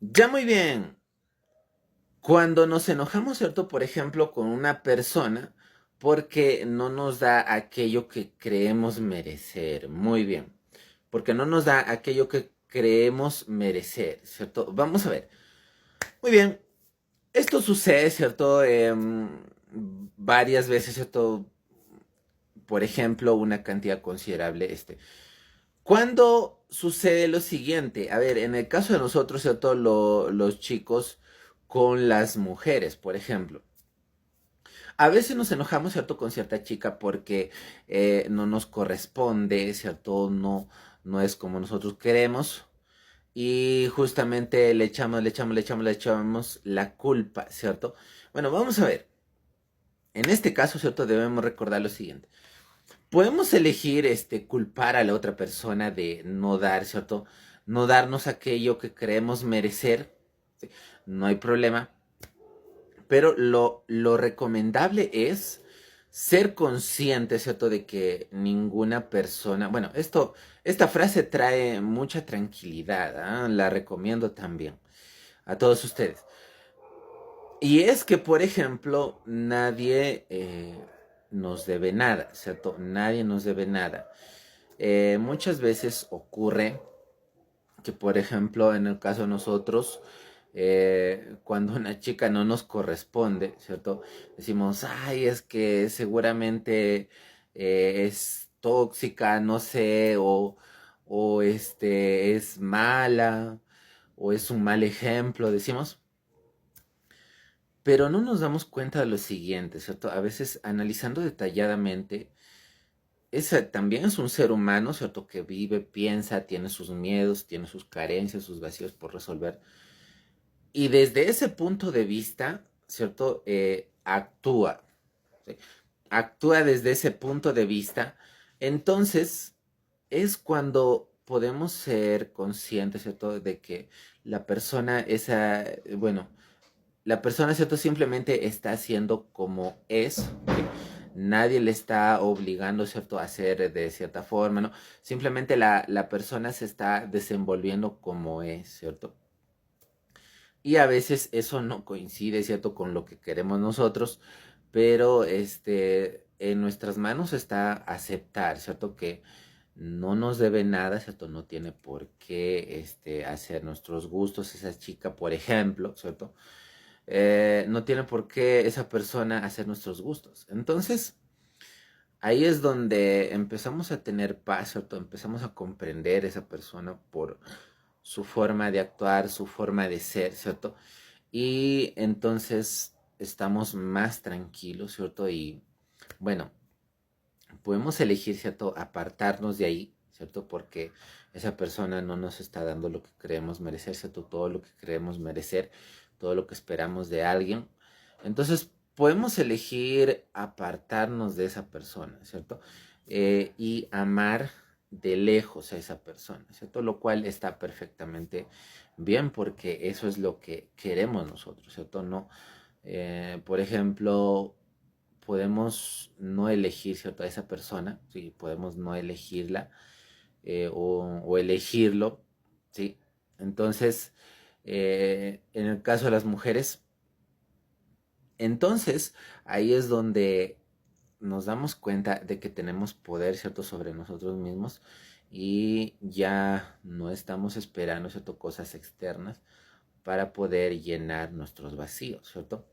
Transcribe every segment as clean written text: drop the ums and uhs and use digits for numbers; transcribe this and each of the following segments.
Ya muy bien. Cuando nos enojamos, ¿cierto? Por ejemplo, con una persona porque no nos da aquello que creemos merecer. Muy bien. Porque no nos da aquello que creemos merecer, ¿cierto? Vamos a ver. Muy bien. Esto sucede, ¿cierto? Varias veces, ¿cierto? Por ejemplo, una cantidad considerable, ¿Cuándo sucede lo siguiente? A ver, en el caso de nosotros, ¿cierto? Los chicos con las mujeres, por ejemplo. A veces nos enojamos, ¿cierto? Con cierta chica porque no nos corresponde, ¿cierto? No es como nosotros queremos. Y justamente le echamos la culpa, ¿cierto? Bueno, vamos a ver. En este caso, ¿cierto? Debemos recordar lo siguiente. Podemos elegir culpar a la otra persona de no dar, ¿cierto? No darnos aquello que creemos merecer. ¿Sí? No hay problema. Pero lo recomendable es ser consciente, ¿cierto? De que ninguna persona. Bueno, esta frase trae mucha tranquilidad. ¿Ah? La recomiendo también a todos ustedes. Y es que, por ejemplo, nadie nos debe nada, ¿cierto? Nadie nos debe nada. Muchas veces ocurre que, por ejemplo, en el caso de nosotros, cuando una chica no nos corresponde, ¿cierto? Decimos, ay, es que seguramente es tóxica, no sé, o es mala, o es un mal ejemplo, decimos. Pero no nos damos cuenta de lo siguiente, ¿cierto? A veces analizando detalladamente, esa también es un ser humano, ¿cierto? Que vive, piensa, tiene sus miedos, tiene sus carencias, sus vacíos por resolver. Y desde ese punto de vista, ¿cierto? Actúa, ¿sí? Actúa desde ese punto de vista. Entonces, es cuando podemos ser conscientes, ¿cierto? De que la persona, bueno, la persona, ¿cierto? Simplemente está haciendo como es. ¿Sí? Nadie le está obligando, ¿cierto? A hacer de cierta forma, ¿no? Simplemente la persona se está desenvolviendo como es, ¿cierto? Y a veces eso no coincide, ¿cierto? Con lo que queremos nosotros, pero en nuestras manos está aceptar, ¿cierto? Que no nos debe nada, ¿cierto? No tiene por qué hacer nuestros gustos esa chica, por ejemplo, ¿cierto? No tiene por qué esa persona hacer nuestros gustos. Entonces, ahí es donde empezamos a tener paz, ¿cierto? Empezamos a comprender a esa persona por su forma de actuar, su forma de ser, ¿cierto? Y entonces estamos más tranquilos, ¿cierto? Y bueno, podemos elegir, ¿cierto? Apartarnos de ahí, ¿cierto? Porque esa persona no nos está dando lo que creemos merecer, ¿cierto? Todo lo que creemos merecer, todo lo que esperamos de alguien. Entonces, podemos elegir apartarnos de esa persona, ¿cierto? Y amar de lejos a esa persona, ¿cierto? Lo cual está perfectamente bien porque eso es lo que queremos nosotros, ¿cierto? No, por ejemplo, podemos no elegir, ¿cierto? A esa persona, ¿sí? Podemos no elegirla o elegirlo, ¿sí? Entonces, en el caso de las mujeres, entonces ahí es donde nos damos cuenta de que tenemos poder, ¿cierto? Sobre nosotros mismos y ya no estamos esperando, ¿cierto? Cosas externas para poder llenar nuestros vacíos, ¿cierto?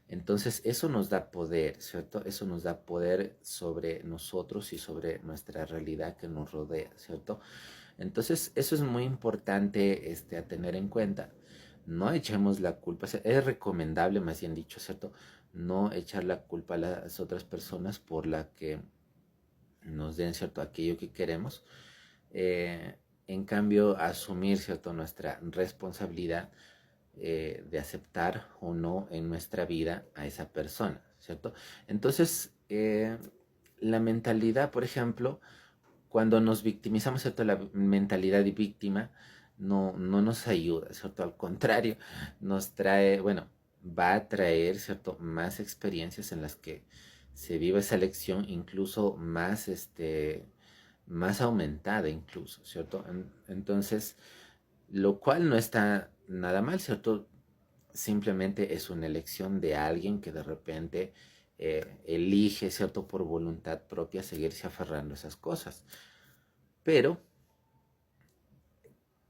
Entonces eso nos da poder, ¿cierto? Eso nos da poder sobre nosotros y sobre nuestra realidad que nos rodea, ¿cierto? Entonces eso es muy importante a tener en cuenta. No echemos la culpa, es recomendable, más bien dicho, ¿cierto? No echar la culpa a las otras personas por la que nos den, ¿cierto? Aquello que queremos. En cambio, asumir, ¿cierto? Nuestra responsabilidad de aceptar o no en nuestra vida a esa persona, ¿cierto? Entonces, la mentalidad, por ejemplo, cuando nos victimizamos, ¿cierto? La mentalidad de víctima no nos ayuda, ¿cierto? Al contrario, nos trae, bueno, va a traer, ¿cierto? Más experiencias en las que se vive esa lección, incluso más, más aumentada incluso, ¿cierto? Entonces, lo cual no está nada mal, ¿cierto? Simplemente es una elección de alguien que de repente elige, ¿cierto? Por voluntad propia seguirse aferrando a esas cosas. Pero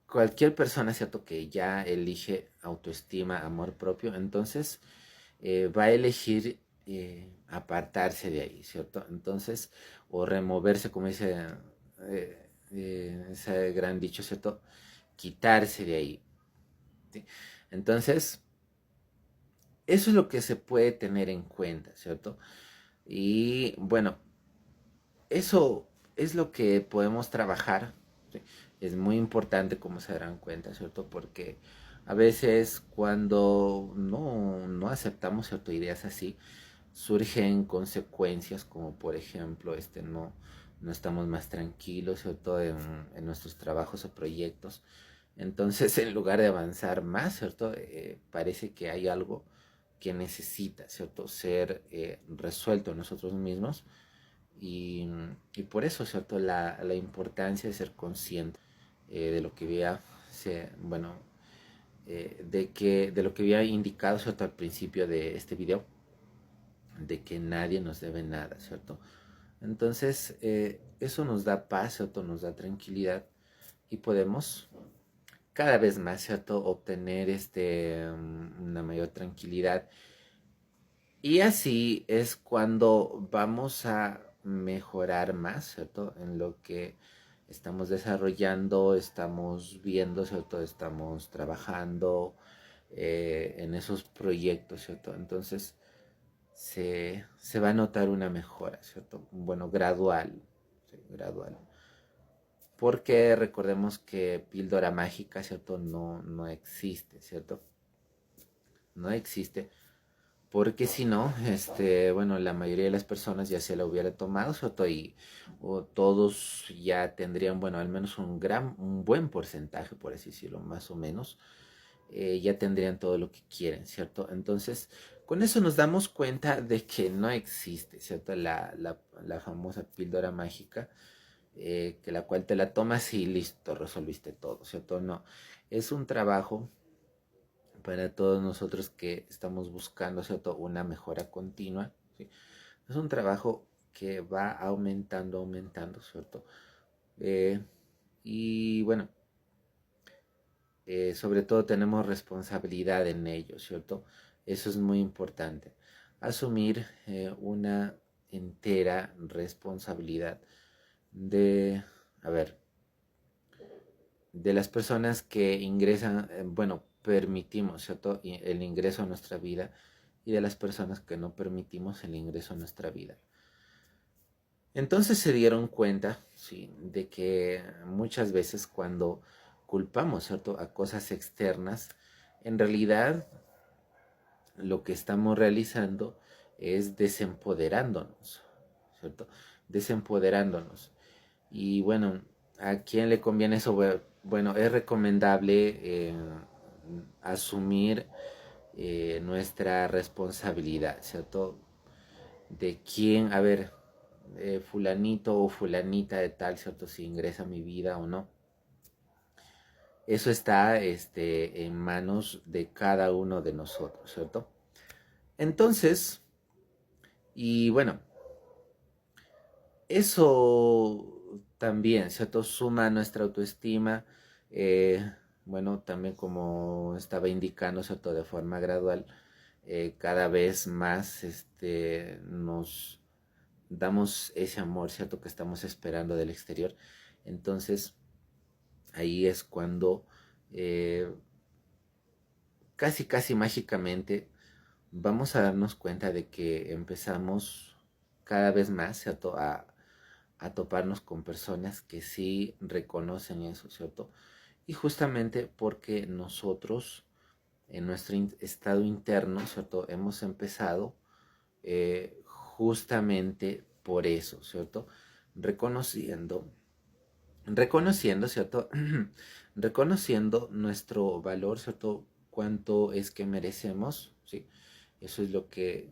cualquier persona, ¿cierto? Que ya elige autoestima, amor propio, entonces va a elegir apartarse de ahí, ¿cierto? Entonces, o removerse, como dice ese gran dicho, ¿cierto? Quitarse de ahí. ¿Sí? Entonces, eso es lo que se puede tener en cuenta, ¿cierto? Y bueno, eso es lo que podemos trabajar. ¿Sí? Es muy importante, como se darán cuenta, ¿cierto? Porque a veces cuando no aceptamos ciertas ideas así, surgen consecuencias como por ejemplo, no estamos más tranquilos, ¿cierto? En nuestros trabajos o proyectos. Entonces, en lugar de avanzar más, ¿cierto? Parece que hay algo que necesita, ¿cierto? Ser resuelto en nosotros mismos y por eso, ¿cierto? La importancia de ser consciente de lo que había, bueno, de lo que había indicado, ¿cierto? Al principio de este video, de que nadie nos debe nada, ¿cierto? Entonces, eso nos da paz, ¿cierto? Nos da tranquilidad y podemos cada vez más, ¿cierto? Obtener una mayor tranquilidad. Y así es cuando vamos a mejorar más, ¿cierto? En lo que estamos desarrollando, estamos viendo, ¿cierto? Estamos trabajando en esos proyectos, ¿cierto? Entonces se va a notar una mejora, ¿cierto? Bueno, gradual, ¿sí? Gradual. Porque recordemos que píldora mágica, ¿cierto? No existe, ¿cierto? No existe. Porque si no, bueno, la mayoría de las personas ya se la hubiera tomado, ¿cierto? Y o todos ya tendrían, bueno, al menos un buen porcentaje, por así decirlo, más o menos, ya tendrían todo lo que quieren, ¿cierto? Entonces, con eso nos damos cuenta de que no existe, ¿cierto? La famosa píldora mágica, que la cual te la tomas y listo, resolviste todo, ¿cierto? No, es un trabajo para todos nosotros que estamos buscando, ¿cierto? Una mejora continua, ¿sí? Es un trabajo que va aumentando, aumentando, ¿cierto? Eh, y bueno, sobre todo tenemos responsabilidad en ello, ¿cierto? Eso es muy importante. Asumir una entera responsabilidad de, a ver, de las personas que ingresan, bueno, permitimos, ¿cierto? El ingreso a nuestra vida y de las personas que no permitimos el ingreso a nuestra vida. Entonces se dieron cuenta, sí, de que muchas veces cuando culpamos, ¿cierto?, a cosas externas, en realidad lo que estamos realizando es desempoderándonos, ¿cierto? Desempoderándonos. Y bueno, ¿a quién le conviene eso? Bueno, es recomendable asumir nuestra responsabilidad, ¿cierto? De quién, a ver, fulanito o fulanita de tal, ¿cierto? Si ingresa a mi vida o no. Eso está en manos de cada uno de nosotros, ¿cierto? Entonces, y bueno, eso también, ¿cierto? Suma a nuestra autoestima, bueno, también como estaba indicando, ¿cierto? De forma gradual, cada vez más nos damos ese amor, ¿cierto? Que estamos esperando del exterior. Entonces, ahí es cuando casi, casi mágicamente vamos a darnos cuenta de que empezamos cada vez más, ¿cierto? A toparnos con personas que sí reconocen eso, ¿cierto? Y justamente porque nosotros, en nuestro estado interno, ¿cierto? Hemos empezado justamente por eso, ¿cierto? Reconociendo, reconociendo, ¿cierto? Reconociendo nuestro valor, ¿cierto? Cuánto es que merecemos, ¿sí? Eso es lo que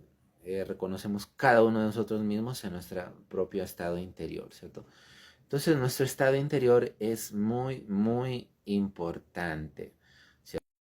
reconocemos cada uno de nosotros mismos en nuestro propio estado interior, ¿cierto? Entonces nuestro estado interior es muy, muy importante.